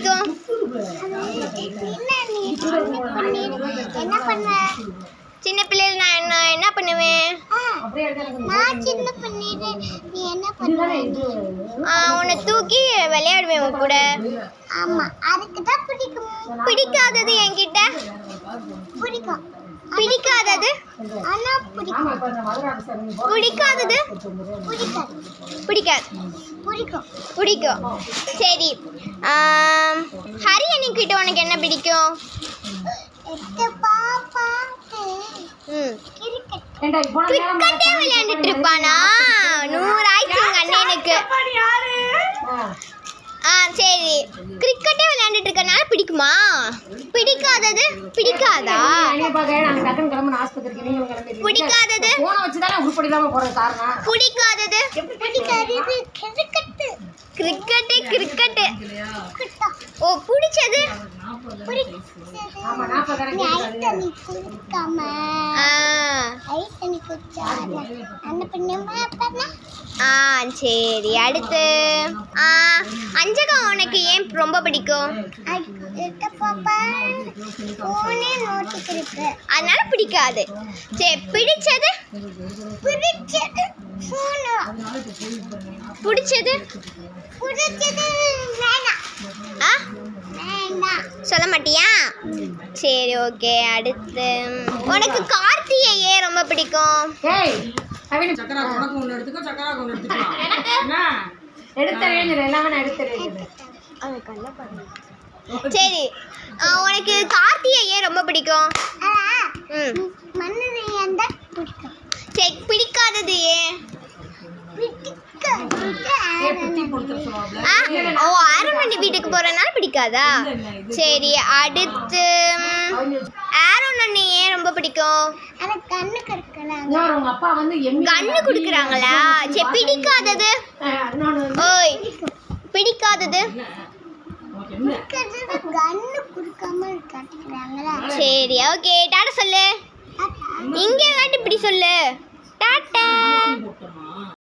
பிடிக்கும்? சின்ன பிள்ளைல நான் என்ன பண்ணுவேன்? உன்னை தூக்கி விளையாடுவேன் உன் கூட. பிடிக்காதது என்கிட்ட? பிடிக்காதது பிடிக்காதது பிடிக்கும். சரி, ஹரி அண்ணிக்கிட்ட உனக்கு என்ன பிடிக்கும்? கிரிக்கெட்டே விளையாண்டுட்டு இருப்பானா? 100 ஆயிடுச்சு எங்க அண்ணனுக்கு. சரி, கிரிக்கெட்டே விளையாண்டுட்டு இருக்கனால பிடிக்குமா? பிடிக்காதது? பிடிக்காதா? பிடிக்காதது? பிடிக்காதது? கிரிக்கெட்டு. ஓ, பிடிச்சது? சரி, அடுத்து அஞ்சகா உனக்கு ஏன் ரொம்ப பிடிக்கும்? அதனால பிடிக்காது. சரி, பிடிச்சது? பிடிச்சது சொல்ல மாட்டியா? சரி, ஓகே. அடுத்து உனக்கு கார்த்தியை ஏன் ரொம்ப பிடிக்கும்? சரி, உனக்கு கார்த்தியை ஏன் ரொம்ப பிடிக்கும்? சரி, பிடிக்காதது ஏன்? ஆரோமணி வீட்டுக்கு போறதுனால பிடிக்காதா? சரி, அடுத்து ஆரோன் அண்ணி ஏன் ரொம்ப பிடிக்கும்? கண்ணு கொடுக்குறாங்களா? சரி, பிடிக்காதது? ஓய், பிடிக்காதது? சரி, ஓகே. டாடா சொல்லு. இங்கே காட்டு, இப்படி சொல்லு. டாடா.